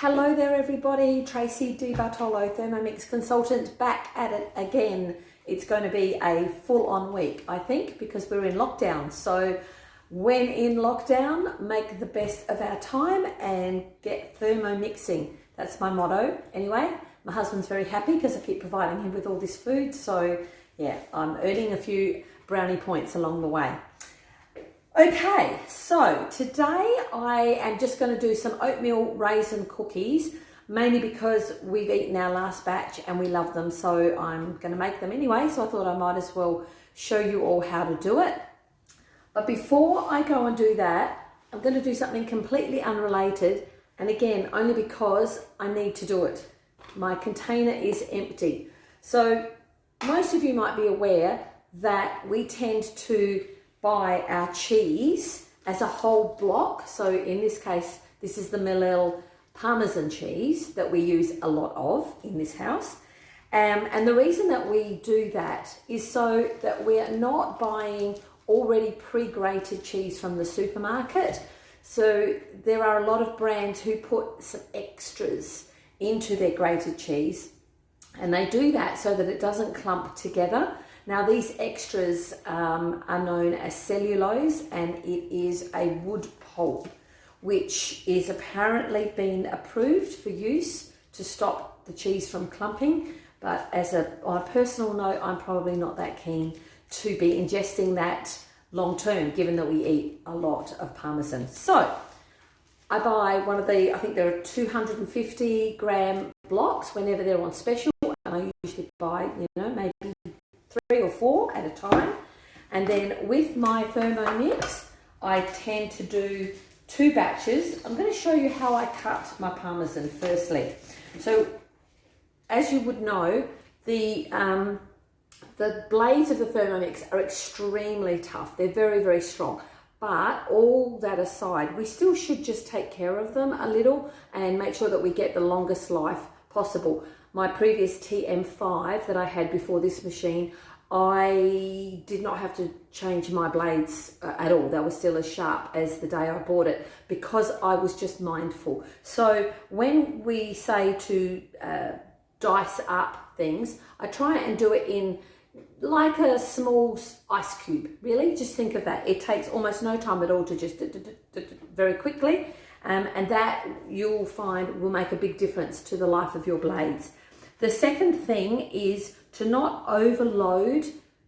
Hello there everybody, Tracy Di Bartolo, Thermomix consultant, back at it again. It's going to be a full-on week, I think, because we're in lockdown. So when in lockdown, make the best of our time and get thermomixing. That's my motto. Anyway, my husband's very happy because I keep providing him with all this food. So yeah, I'm earning a few brownie points along the way. Okay, so today I am just going to do some oatmeal raisin cookies, mainly because we've eaten our last batch and we love them, so I'm going to make them anyway, so I thought I might as well show you all how to do it. But before I go and do that, I'm going to do something completely unrelated, and again, only because I need to do it. My container is empty. So most of you might be aware that we tend to buy our cheese as a whole block. So in this case, this is the Mille Parmesan cheese that we use a lot of in this house. And the reason that we do that is so that we're not buying already pre-grated cheese from the supermarket. So there are a lot of brands who put some extras into their grated cheese, and they do that so that it doesn't clump together. Now these extras are known as cellulose, and it is a wood pulp which is apparently been approved for use to stop the cheese from clumping, but on a personal note, I'm probably not that keen to be ingesting that long term, given that we eat a lot of Parmesan. So I buy one of the, I think there are 250 gram blocks whenever they're on special, and I usually buy, maybe 3 or 4 at a time. And then with my Thermomix, I tend to do 2 batches. I'm going to show you how I cut my Parmesan firstly. So as you would know, the blades of the Thermomix are extremely tough. They're very, very strong. But all that aside, we still should just take care of them a little and make sure that we get the longest life possible. My previous TM5 that I had before this machine, I did not have to change my blades at all. They were still as sharp as the day I bought it because I was just mindful. So when we say to dice up things, I try and do it in like a small ice cube, really. Just think of that. It takes almost no time at all to just very quickly. And that you'll find will make a big difference to the life of your blades. The second thing is to not overload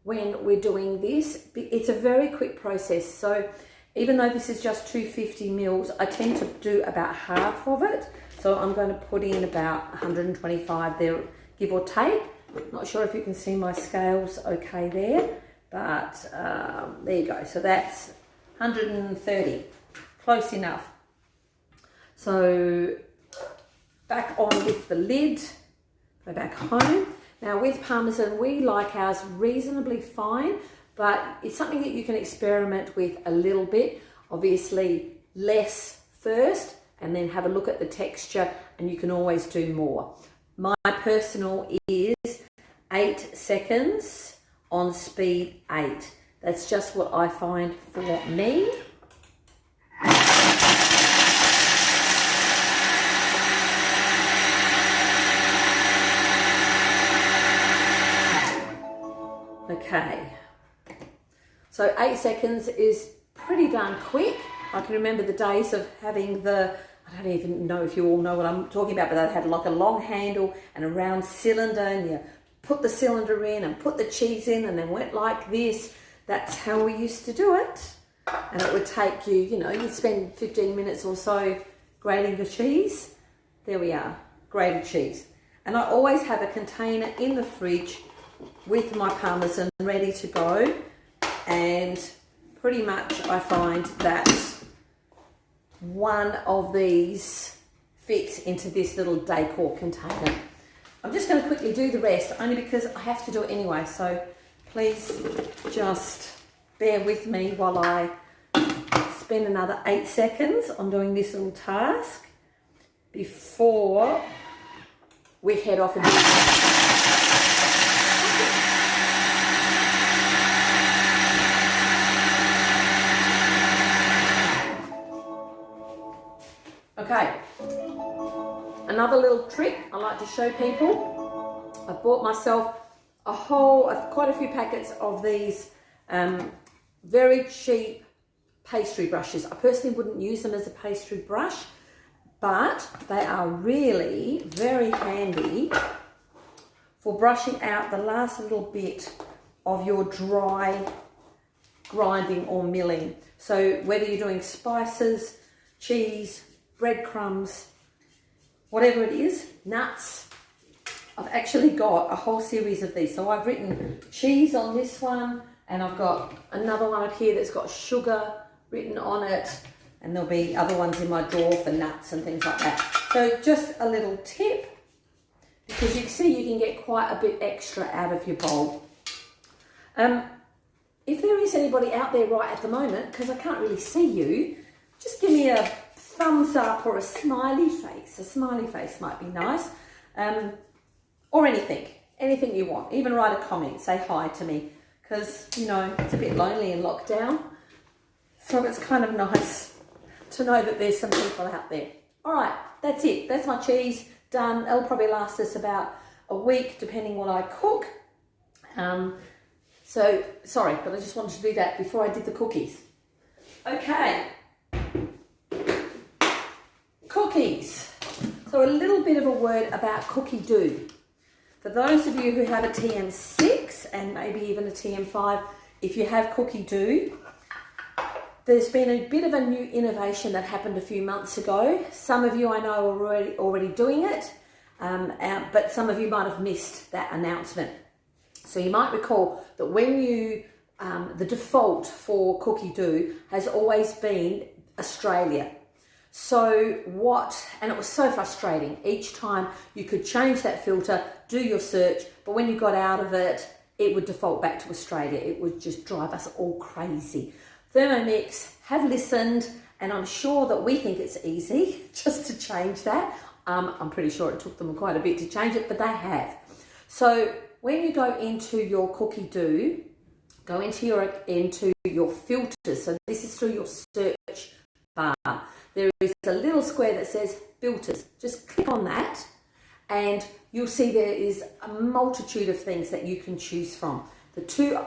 when we're doing this. It's a very quick process. So even though this is just 250 mils, I tend to do about half of it. So I'm going to put in about 125 there, give or take. Not sure if you can see my scales okay there, but there you go. So that's 130, close enough. So back on with the lid, go back home. Now with Parmesan, we like ours reasonably fine, but it's something that you can experiment with a little bit. Obviously less first, and then have a look at the texture, and you can always do more. My personal is 8 seconds on speed 8. That's just what I find for me. Okay, so 8 seconds is pretty darn quick. I can remember the days of having I don't even know if you all know what I'm talking about, but they had like a long handle and a round cylinder, and you put the cylinder in and put the cheese in and then went like this. That's how we used to do it. And it would take you, you'd spend 15 minutes or so grating the cheese. There we are, grated cheese. And I always have a container in the fridge with my Parmesan ready to go, and pretty much I find that one of these fits into this little decor container. I'm just going to quickly do the rest, only because I have to do it anyway, so please just bear with me while I spend another 8 seconds on doing this little task before we head off and do it. Okay, Another little trick I like to show people. I bought myself quite a few packets of these very cheap pastry brushes. I personally wouldn't use them as a pastry brush, but they are really very handy for brushing out the last little bit of your dry grinding or milling. So whether you're doing spices, cheese, breadcrumbs, whatever it is, nuts, I've actually got a whole series of these. So I've written cheese on this one, and I've got another one up here that's got sugar written on it, and there'll be other ones in my drawer for nuts and things like that. So just a little tip, because you can see you can get quite a bit extra out of your bowl. If there is anybody out there right at the moment, because I can't really see you, just give me a thumbs up or a smiley face. A smiley face might be nice. Or anything you want. Even write a comment, say hi to me, because, you know, it's a bit lonely in lockdown. So it's kind of nice to know that there's some people out there. All right, that's it. That's my cheese done. It'll probably last us about a week, depending what I cook. So, sorry, but I just wanted to do that before I did the cookies. Okay. Cookies. So a little bit of a word about cookie dough. For those of you who have a TM6 and maybe even a TM5, if you have cookie dough, there's been a bit of a new innovation that happened a few months ago. Some of you I know are already doing it, but some of you might have missed that announcement. So you might recall that when you, the default for cookie dough has always been Australia. So and it was so frustrating. Each time you could change that filter, do your search, but when you got out of it, it would default back to Australia. It would just drive us all crazy. Thermomix have listened, and I'm sure that we think it's easy just to change that. I'm pretty sure it took them quite a bit to change it, but they have. So when you go into your cookie dough, go into your filters. So this is through your search bar. There is a little square that says filters. Just click on that and you'll see there is a multitude of things that you can choose from. The two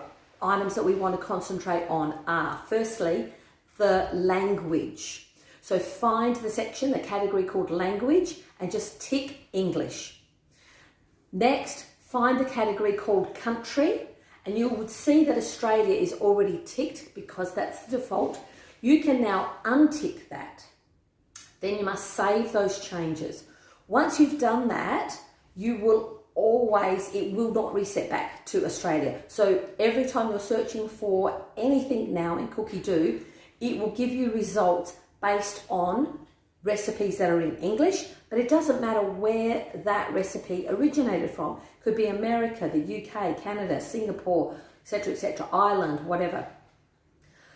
items that we want to concentrate on are, firstly, the language. So find the section, the category called language, and just tick English. Next, find the category called country, and you would see that Australia is already ticked because that's the default. You can now untick that. Then you must save those changes. Once you've done that, it will not reset back to Australia. So every time you're searching for anything now in cookie dough, it will give you results based on recipes that are in English, but it doesn't matter where that recipe originated from. It could be America, the UK, Canada, Singapore, etc., Ireland, whatever.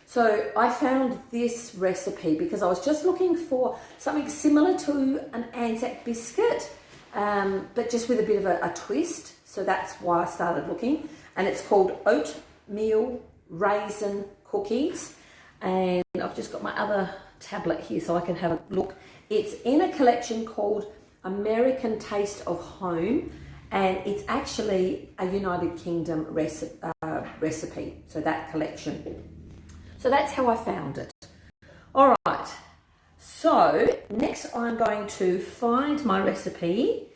So I found this recipe because I was just looking for something similar to an Anzac biscuit, but just with a bit of a twist. So that's why I started looking. And it's called Oatmeal Raisin Cookies. And I've just got my other tablet here so I can have a look. It's in a collection called American Taste of Home, and it's actually a United Kingdom recipe. So that collection. So that's how I found it. All right, so next I'm going to find my recipe,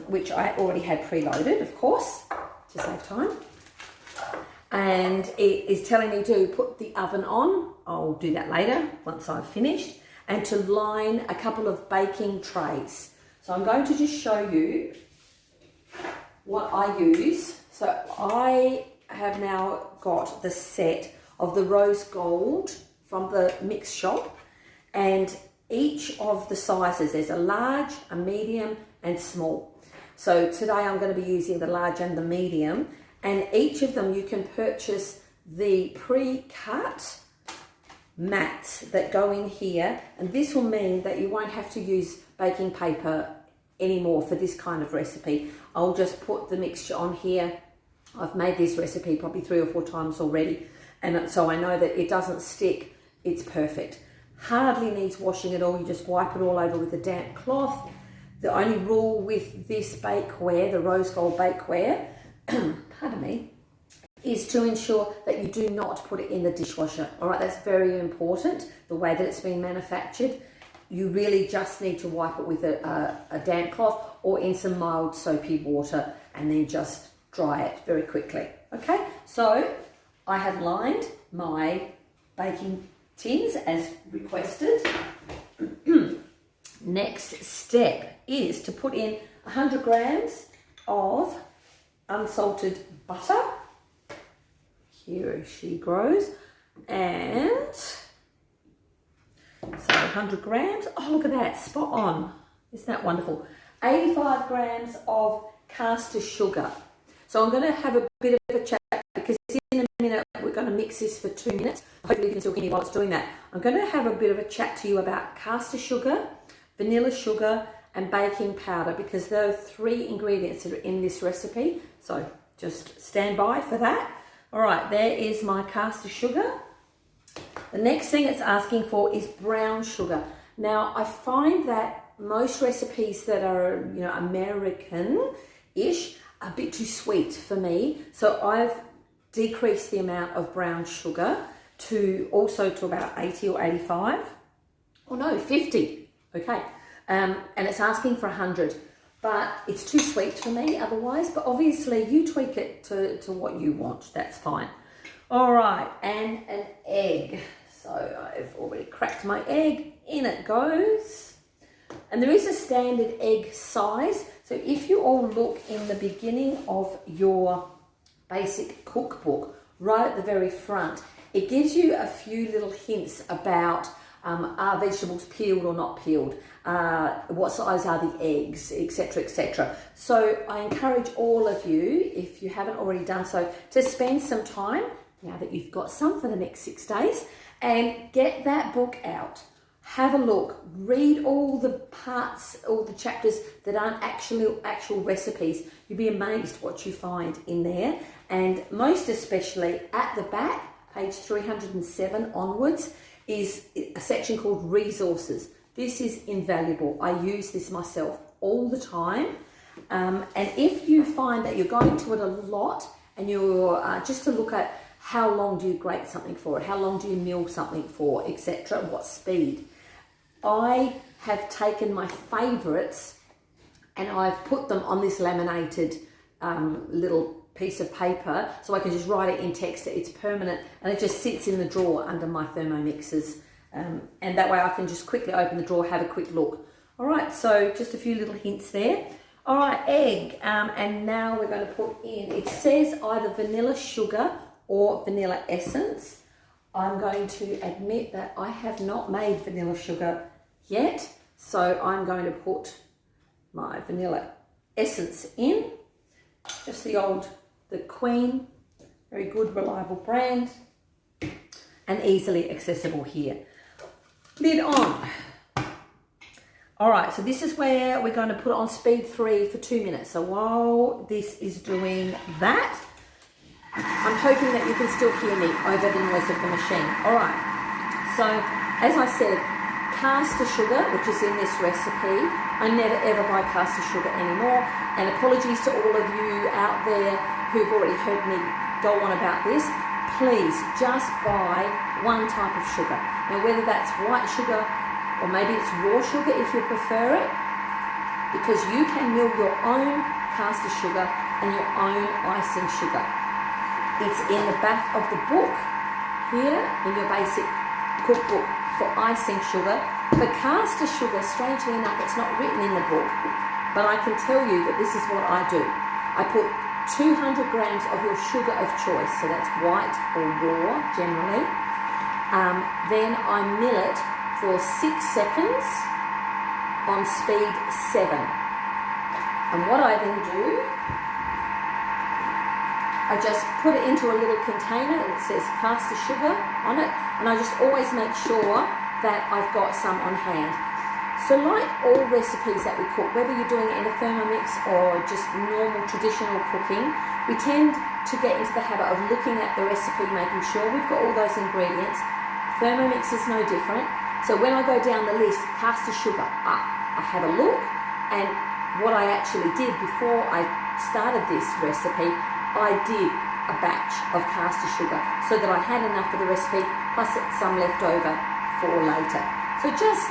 which I already had preloaded, of course, to save time. And it is telling me to put the oven on. I'll do that later once I've finished, and to line a couple of baking trays. So I'm going to just show you what I use. So I have now got the set of the rose gold from the mix shop, and each of the sizes, there's a large, a medium and small. So today I'm going to be using the large and the medium, and each of them you can purchase the pre-cut mats that go in here, and this will mean that you won't have to use baking paper anymore for this kind of recipe. I'll just put the mixture on here. I've made this recipe probably 3 or 4 times already, and so I know that it doesn't stick. It's perfect. Hardly needs washing at all. You just wipe it all over with a damp cloth. The only rule with this bakeware, the rose gold bakeware, pardon me, is to ensure that you do not put it in the dishwasher. All right, that's very important. The way that it's been manufactured, you really just need to wipe it with a damp cloth or in some mild soapy water, and then just dry it very quickly. Okay, so I have lined my baking tins as requested. Next step is to put in 100 grams of unsalted butter. Here she grows. And so 100 grams. Oh, look at that, spot on. Isn't that wonderful? 85 grams of caster sugar. So I'm going to have a bit of a chat because in a minute we're going to mix this for 2 minutes. Hopefully you can still hear me while it's doing that. I'm going to have a bit of a chat to you about caster sugar, vanilla sugar and baking powder, because there are 3 ingredients that are in this recipe. So just stand by for that. All right, there is my caster sugar. The next thing it's asking for is brown sugar. Now I find that most recipes that are, you know, American-ish are a bit too sweet for me. So I've decreased the amount of brown sugar to about 80 or 85. Oh no, 50. Okay, and it's asking for 100, but it's too sweet for me otherwise, but obviously you tweak it to what you want, that's fine. All right, and an egg. So I've already cracked my egg, in it goes. And there is a standard egg size, so if you all look in the beginning of your basic cookbook, right at the very front, it gives you a few little hints about are vegetables peeled or not peeled? What size are the eggs, etc., etc. So I encourage all of you, if you haven't already done so, to spend some time, now that you've got some for the next 6 days, and get that book out. Have a look, read all the parts, all the chapters that aren't actual recipes. You'll be amazed what you find in there. And most especially at the back, page 307 onwards, is a section called resources. This is invaluable. I use this myself all the time. And if you find that you're going to it a lot and you're just to look at how long do you grate something for it, how long do you mill something for, etc., what speed. I have taken my favourites and I've put them on this laminated little piece of paper, so I can just write it in text. It's permanent and it just sits in the drawer under my Thermomixes, and that way I can just quickly open the drawer, have a quick look. All right, so just a few little hints there. All right, egg, and now we're going to put in, it says either vanilla sugar or vanilla essence. I'm going to admit that I have not made vanilla sugar yet, so I'm going to put my vanilla essence in, just the Queen, very good, reliable brand, and easily accessible here. Lid on. All right, so this is where we're going to put it on speed 3 for 2 minutes. So while this is doing that, I'm hoping that you can still hear me over the noise of the machine. All right, so as I said, caster sugar, which is in this recipe, I never ever buy caster sugar anymore, and apologies to all of you out there who've already heard me go on about this. Please just buy one type of sugar. Now whether that's white sugar or maybe it's raw sugar if you prefer it, because you can mill your own caster sugar and your own icing sugar. It's in the back of the book here in your basic cookbook for icing sugar. For caster sugar, strangely enough, it's not written in the book, but I can tell you that this is what I do. I put 200 grams of your sugar of choice, so that's white or raw generally. Then I mill it for 6 seconds on speed 7. And what I then do, I just put it into a little container that says caster sugar on it, and I just always make sure that I've got some on hand. So like all recipes that we cook, whether you're doing it in a Thermomix or just normal traditional cooking, we tend to get into the habit of looking at the recipe, making sure we've got all those ingredients. Thermomix is no different. So when I go down the list, caster sugar, I have a look, And what I actually did before I started this recipe, I did a batch of caster sugar so that I had enough for the recipe plus some left over for later. So just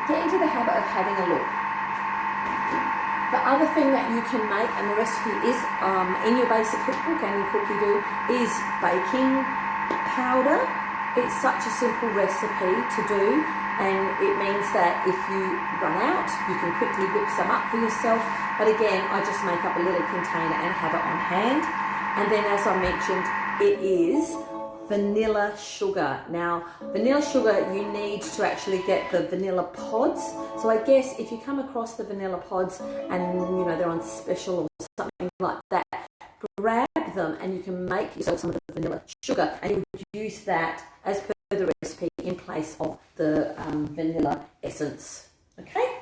get into the habit of having a look. The other thing that you can make, and the recipe is in your basic cookbook and in Cookie Do, is baking powder. It's such a simple recipe to do, and it means that if you run out, you can quickly whip some up for yourself. But again, I just make up a little container and have it on hand. And then, as I mentioned, it is vanilla sugar. Now, vanilla sugar, you need to actually get the vanilla pods. So I guess if you come across the vanilla pods and you know they're on special or something like that, grab them and you can make yourself some of the vanilla sugar, and you use that as per the recipe in place of the vanilla essence. Okay?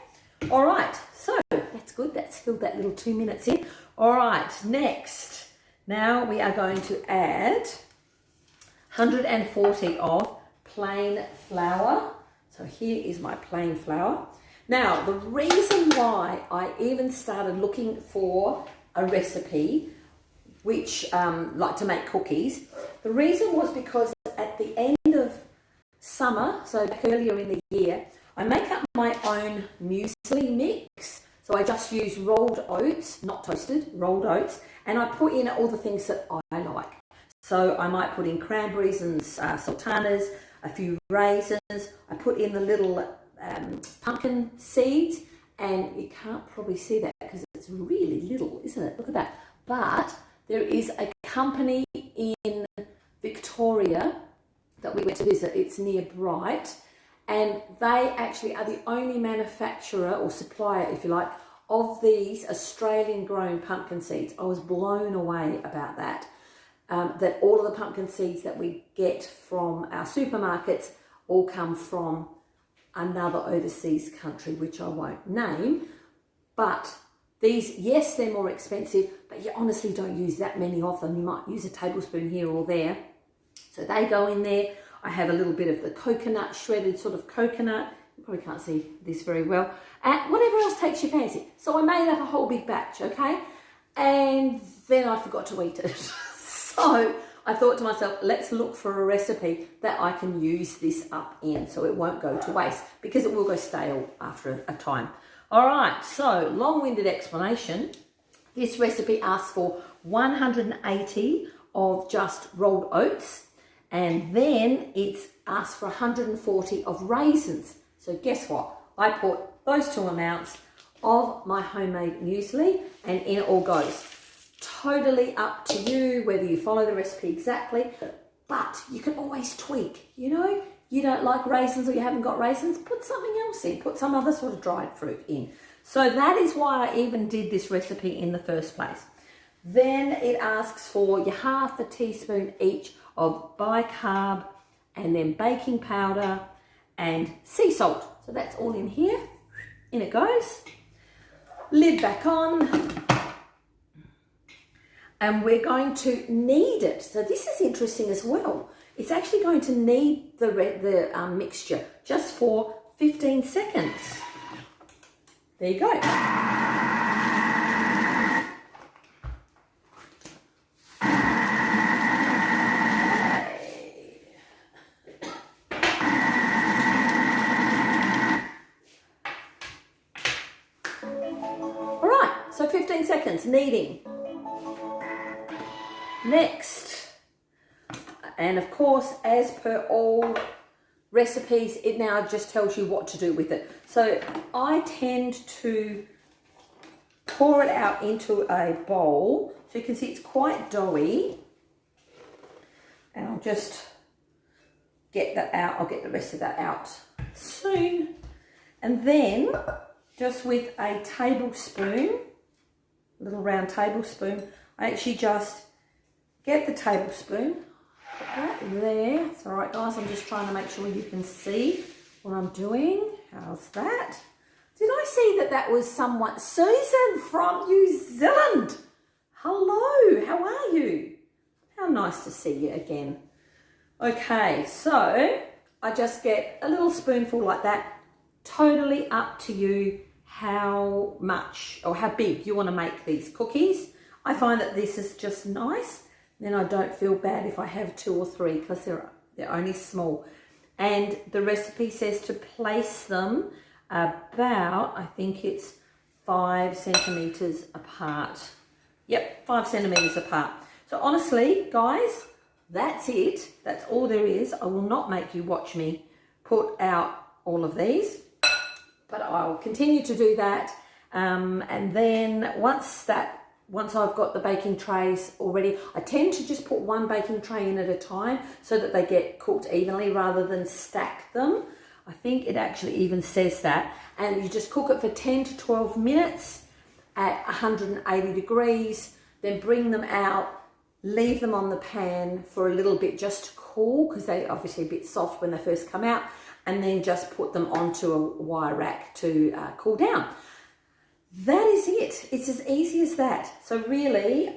All right, so that's good. That's filled that little 2 minutes in. All right, next. Now we are going to add 140 of plain flour. So here is my plain flour. Now, the reason why I even started looking for a recipe which like to make cookies, the reason was because at the end of summer, so back earlier in the year, I make up my own muesli mix. So I just use rolled oats, not toasted, rolled oats, and I put in all the things that I like. So I might put in cranberries and sultanas, a few raisins. I put in the little pumpkin seeds, and you can't probably see that because it's really little, isn't it? Look at that. But there is a company in Victoria that we went to visit. It's near Bright, and they actually are the only manufacturer or supplier, if you like, of these Australian grown pumpkin seeds. I was blown away about that. That all of the pumpkin seeds that we get from our supermarkets all come from another overseas country, which I won't name. But these, yes, they're more expensive, but you honestly don't use that many of them. You might use a tablespoon here or there. So they go in there. I have a little bit of the coconut, shredded sort of coconut. You probably can't see this very well. And whatever else takes your fancy. So I made up a whole big batch, okay? And then I forgot to eat it. So I thought to myself, let's look for a recipe that I can use this up in so it won't go to waste, because it will go stale after a time. All right, so long-winded explanation. This recipe asks for 180 of just rolled oats, and then it's asked for 140 of raisins. So guess what? I put those two amounts of my homemade muesli, and in it all goes. Totally up to you whether you follow the recipe exactly, but you can always tweak. You know, you don't like raisins or you haven't got raisins, put something else in, put some other sort of dried fruit in. So that is why I even did this recipe in the first place. Then it asks for your half a teaspoon each of bicarb, and then baking powder and sea salt. So that's all in here. In it goes. Lid back on. And we're going to knead it. So this is interesting as well. It's actually going to knead the mixture just for 15 seconds. There you go. All right, so 15 seconds kneading. Next, and of course, as per all recipes, it now just tells you what to do with it. So I tend to pour it out into a bowl. So you can see it's quite doughy. And I'll just get that out. I'll get the rest of that out soon. And then just with a tablespoon, a little round tablespoon, I actually just get the tablespoon, put that there. It's all right, guys. I'm just trying to make sure you can see what I'm doing. How's that? Did I see that that was someone? Susan from New Zealand. Hello, how are you? How nice to see you again. Okay, so I just get a little spoonful like that. Totally up to you how much or how big you want to make these cookies. I find that this is just nice. Then I don't feel bad if I have 2 or 3 because they're only small. And the recipe says to place them about, I think it's 5 centimeters apart. Yep, 5 centimeters apart. So honestly, guys, that's it. That's all there is. I will not make you watch me put out all of these, but I'll continue to do that. And then once I've got the baking trays already, I tend to just put 1 baking tray in at a time so that they get cooked evenly rather than stack them. I think it actually even says that. And you just cook it for 10 to 12 minutes at 180 degrees, then bring them out, leave them on the pan for a little bit just to cool because they're obviously a bit soft when they first come out, and then just put them onto a wire rack to cool down. That is it. It's as easy as that. So really,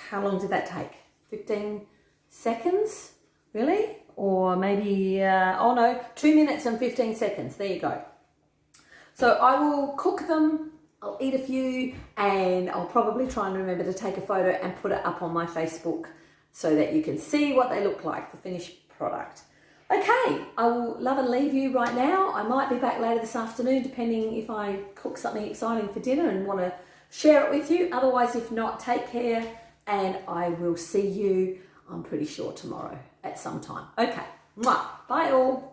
how long did that take? 15 seconds, really? Or maybe, oh no, 2 minutes and 15 seconds. There you go. So I will cook them, I'll eat a few, and I'll probably try and remember to take a photo and put it up on my Facebook so that you can see what they look like, the finished product. Okay, I will love and leave you right now. I might be back later this afternoon, depending if I cook something exciting for dinner and want to share it with you. Otherwise, if not, take care, and I will see you, I'm pretty sure, tomorrow at some time. Okay, bye all.